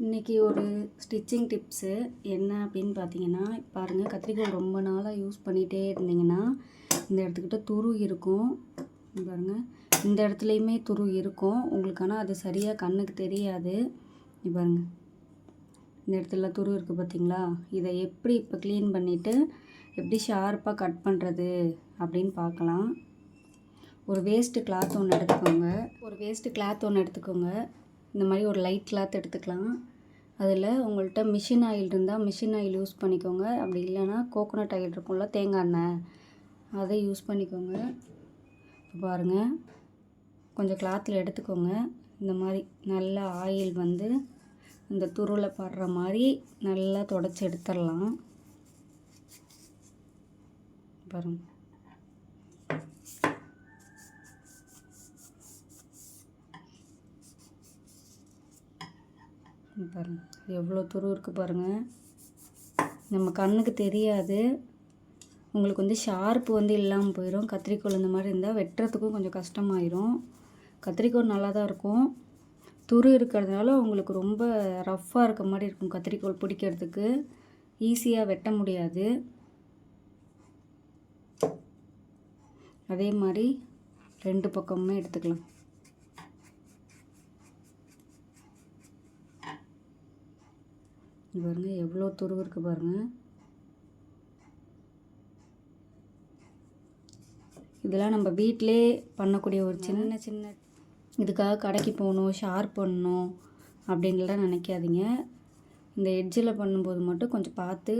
இன்றைக்கி ஒரு stitching tips என்ன அப்படின்னு பார்த்தீங்கன்னா, பாருங்கள், கத்திரிக்கோல் ரொம்ப நாளாக யூஸ் பண்ணிகிட்டே இருந்தீங்கன்னா இந்த இடத்துக்கிட்ட துரு இருக்கும். பாருங்கள், இந்த இடத்துலையுமே துரு இருக்கும் உங்களுக்கு, ஆனால் அது சரியாக கண்ணுக்கு தெரியாது. பாருங்கள், இந்த இடத்துல துரு இருக்குது பார்த்தீங்களா? இதை எப்படி இப்போ க்ளீன் பண்ணிவிட்டு எப்படி ஷார்ப்பாக கட் பண்ணுறது அப்படின்னு பார்க்கலாம். ஒரு வேஸ்ட்டு கிளாத் ஒன்று எடுத்துக்கோங்க. இந்த மாதிரி ஒரு லைட் கிளாத் எடுத்துக்கலாம். அதில் உங்கள்கிட்ட மிஷின் ஆயில் இருந்தால் மிஷின் ஆயில் யூஸ் பண்ணிக்கோங்க. அப்படி இல்லைன்னா கோகோனட் ஆயில் இருக்கும்ல, தேங்காய் எண்ணெய், அதை யூஸ் பண்ணிக்கோங்க. பாருங்கள், கொஞ்சம் கிளாத்தில் எடுத்துக்கோங்க. இந்த மாதிரி நல்லா ஆயில் வந்து இந்த துருவில் படுற மாதிரி நல்லா தொடச்சி எடுத்துடலாம். பாருங்கள், பாருங்கள் எவ்வளோ துரு இருக்குது பாருங்கள். நம்ம கண்ணுக்கு தெரியாது. உங்களுக்கு வந்து ஷார்ப்பு வந்து இல்லாமல் போயிடும். கத்திரிக்கோல் இந்த மாதிரி இருந்தால் வெட்டுறதுக்கும் கொஞ்சம் கஷ்டமாயிரும். கத்திரிக்கோல் நல்லா தான் இருக்கும், துரு இருக்கிறதுனால உங்களுக்கு ரொம்ப ரஃப்பாக இருக்க மாதிரி இருக்கும். கத்திரிக்கோல் பிடிக்கிறதுக்கு ஈஸியாக வெட்ட முடியாது. அதே மாதிரி 2 பக்கமுமே எடுத்துக்கலாம். பாருங்க எவ்வளோ துரு இருக்குது பாருங்கள். இதெல்லாம் நம்ம வீட்டிலே பண்ணக்கூடிய ஒரு சின்ன இதுக்காக கடைக்கு போகணும், ஷார்ப் பண்ணணும் அப்படின்லாம் நினைக்காதீங்க. இந்த எட்ஜில் பண்ணும்போது மட்டும் கொஞ்சம் பார்த்து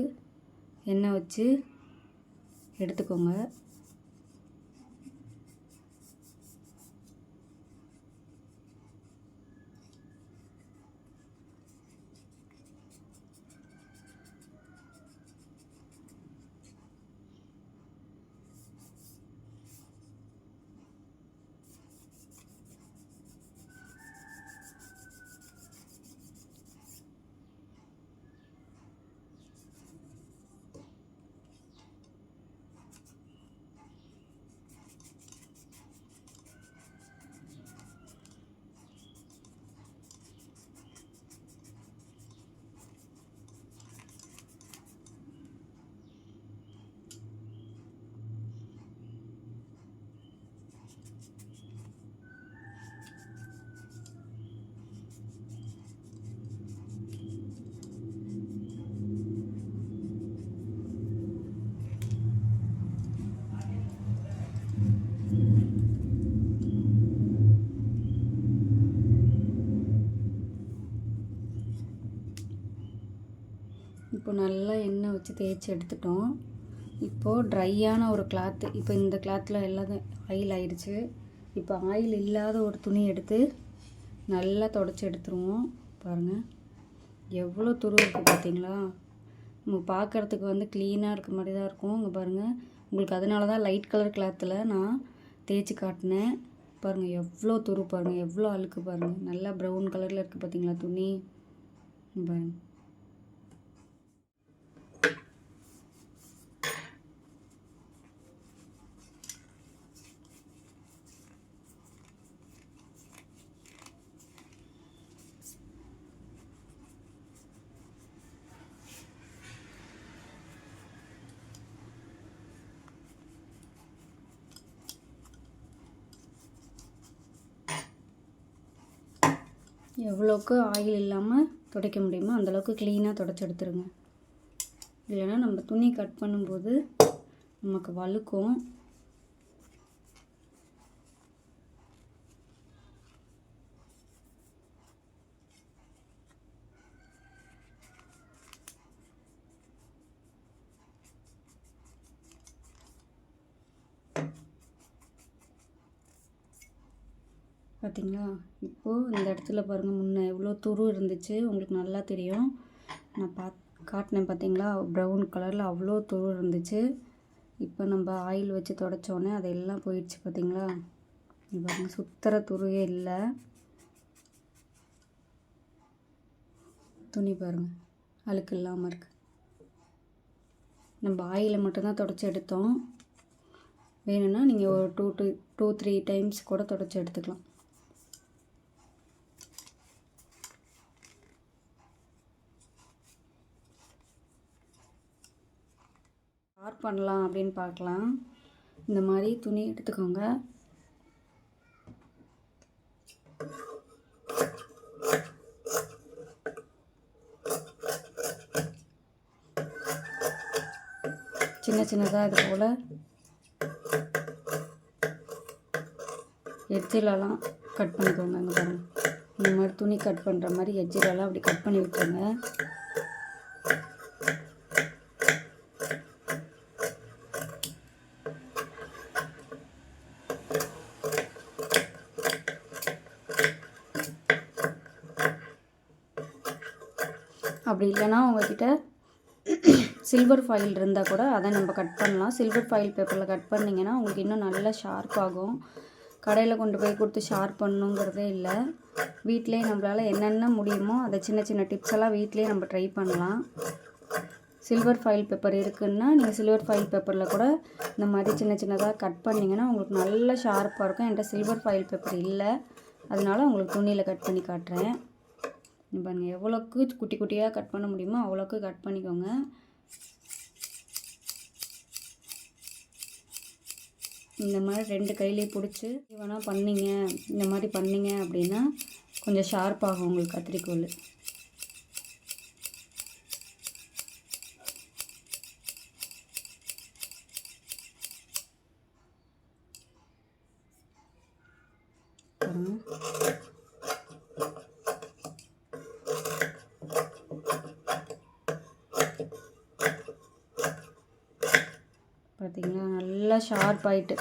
எண்ணெய் வச்சு எடுத்துக்கோங்க. இப்போ நல்லா எண்ணெய் வச்சு தேய்ச்சி எடுத்துட்டோம். இப்போது ட்ரையான ஒரு கிளாத்து, இப்போ இந்த கிளாத்தில் எல்லாம் ஆயில் ஆயிடுச்சு. இப்போ ஆயில் இல்லாத ஒரு துணி எடுத்து நல்லா தொடச்சி எடுத்துருவோம். பாருங்கள் எவ்வளோ துரு இருக்குது பார்த்தீங்களா? நம்ம பார்க்குறதுக்கு வந்து க்ளீனாக இருக்க மாதிரி தான் இருக்கும். இங்கே பாருங்கள், உங்களுக்கு அதனால தான் லைட் கலர் கிளாத்தில் நான் தேய்ச்சி காட்டினேன். பாருங்கள் எவ்வளோ துரு, பாருங்கள் எவ்வளோ அழுக்கு பாருங்கள். நல்லா ப்ரௌன் கலரில் இருக்குது பார்த்தீங்களா துணி? பாருங்கள், எவ்வளோக்கு ஆயில் இல்லாமல் துடைக்க முடியுமோ அந்தளவுக்கு க்ளீனாக துடைச்சி எடுத்துருங்க. இல்லைன்னா நம்ம துணி கட் பண்ணும்போது நமக்கு வழுக்கும். பார்த்தீங்களா? இப்போது இந்த இடத்துல பாருங்கள், முன்னே எவ்வளோ துரு இருந்துச்சு உங்களுக்கு நல்லா தெரியும். நான் காட்டினேன் பார்த்தீங்களா? ப்ரௌன் கலரில் அவ்வளோ துரு இருந்துச்சு. இப்போ நம்ம ஆயில் வச்சு தொடச்சோன்னே அதெல்லாம் போயிடுச்சு பார்த்தீங்களா? பாருங்கள், சுத்தர துருவே இல்லை. துணி பாருங்கள் அழுக்கு இல்லாமல் இருக்குது. நம்ம ஆயிலை மட்டும்தான் தொடச்சி எடுத்தோம். வேணும்னா நீங்கள் ஒரு 2-3 டைம்ஸ் கூட தொடச்சி எடுத்துக்கலாம். ஷார்ப் பண்ணலாம் அப்படின்னு பார்க்கலாம். இந்த மாதிரி துணி எடுத்துக்கோங்க. சின்ன சின்னதாக இது போல் எட்ஜிலலாம் கட் பண்ணிக்கோங்க. இங்கே பாருங்கள், இந்த மாதிரி துணி கட் பண்ணுற மாதிரி எட்ஜிலலாம் அப்படி கட் பண்ணி விட்டுருங்க. அப்படி இல்லைன்னா உங்கள்கிட்ட சில்வர் ஃபாயில் இருந்தால் கூட அதை நம்ம கட் பண்ணலாம். சில்வர் ஃபாயில் பேப்பரில் கட் பண்ணிங்கன்னா உங்களுக்கு இன்னும் நல்லா ஷார்ப் ஆகும். கடையில் கொண்டு போய் கொடுத்து ஷார்ப் பண்ணணுங்கிறதே இல்லை. வீட்டிலே நம்மளால் என்னென்ன முடியுமோ அதை சின்ன சின்ன டிப்ஸ் எல்லாம் வீட்டிலே நம்ம ட்ரை பண்ணலாம். சில்வர் ஃபாயில் பேப்பர் இருக்குன்னா நீங்கள் சில்வர் ஃபாயில் பேப்பரில் கூட இந்த மாதிரி சின்ன சின்னதாக கட் பண்ணிங்கன்னா உங்களுக்கு நல்ல ஷார்ப்பாக இருக்கும். என்கிட்ட சில்வர் ஃபாயில் பேப்பர் இல்லை, அதனால் உங்களுக்கு துணியில் கட் பண்ணி காட்டுறேன். பாருங்கள், எவ்வளோக்கு குட்டி குட்டியாக கட் பண்ண முடியுமோ அவ்வளோக்கு கட் பண்ணிக்கோங்க. இந்த மாதிரி 2 கையிலே பிடிச்சி வேணால் பண்ணிங்க, இந்த மாதிரி பண்ணிங்க அப்படின்னா கொஞ்சம் ஷார்ப்பாகும் உங்களுக்கு கத்திரிக்கோல். பார்த்தீங்களா, நல்லா ஷார்ப் ஆயிட்டு.